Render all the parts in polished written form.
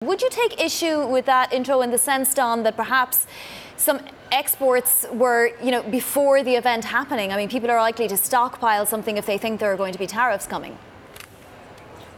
Would you take issue with that intro in the sense, Don, that perhaps some exports were, before the event happening? I mean, people are likely to stockpile something if they think there are going to be tariffs coming.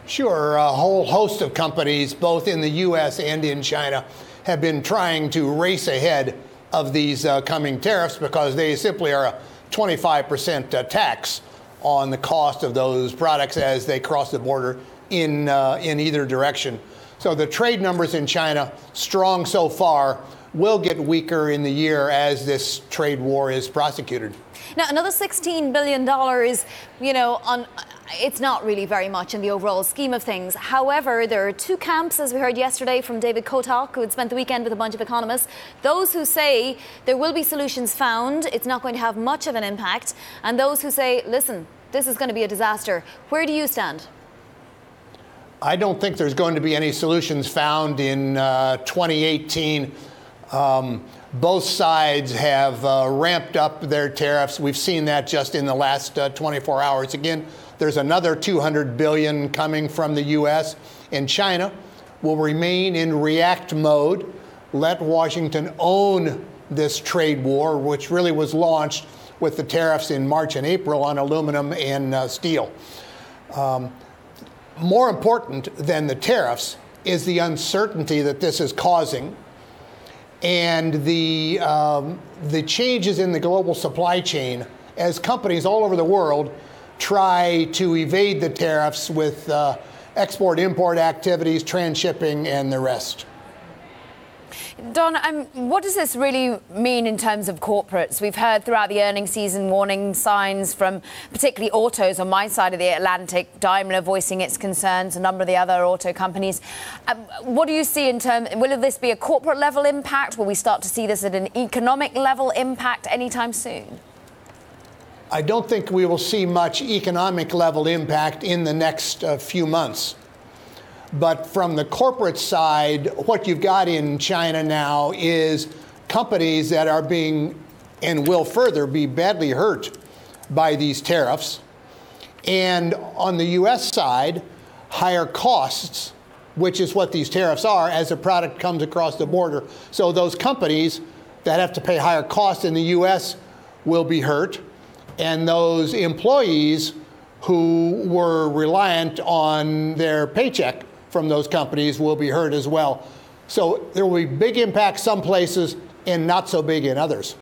Sure. A whole host of companies, both in the U.S. and in China, have been trying to race ahead of these coming tariffs because they simply are a 25% tax on the cost of those products as they cross the border in either direction. So the trade numbers in China, strong so far, will get weaker in the year as this trade war is prosecuted. Now, another $16 billion, it's not really very much in the overall scheme of things. However, there are two camps, as we heard yesterday from David Kotak, who had spent the weekend with a bunch of economists. Those who say there will be solutions found, it's not going to have much of an impact. And those who say, listen, this is going to be a disaster. Where do you stand? I don't think there's going to be any solutions found in 2018. Both sides have ramped up their tariffs. We've seen that just in the last 24 hours. Again, there's another $200 billion coming from the U.S. and China will remain in react mode, let Washington own this trade war, which really was launched with the tariffs in March and April on aluminum and steel. More important than the tariffs is the uncertainty that this is causing and the changes in the global supply chain as companies all over the world try to evade the tariffs with export-import activities, transshipping, and the rest. Don, what does this really mean in terms of corporates? We've heard throughout the earnings season warning signs from particularly autos on my side of the Atlantic, Daimler voicing its concerns, a number of the other auto companies. What do you see in terms, will this be a corporate level impact? Will we start to see this at an economic level impact anytime soon? I don't think we will see much economic level impact in the next few months. But from the corporate side, what you've got in China now is companies that are being and will further be badly hurt by these tariffs. And on the U.S. side, higher costs, which is what these tariffs are as a product comes across the border. So those companies that have to pay higher costs in the U.S. will be hurt. And those employees who were reliant on their paycheck from those companies will be hurt as well. So there will be big impacts some places and not so big in others.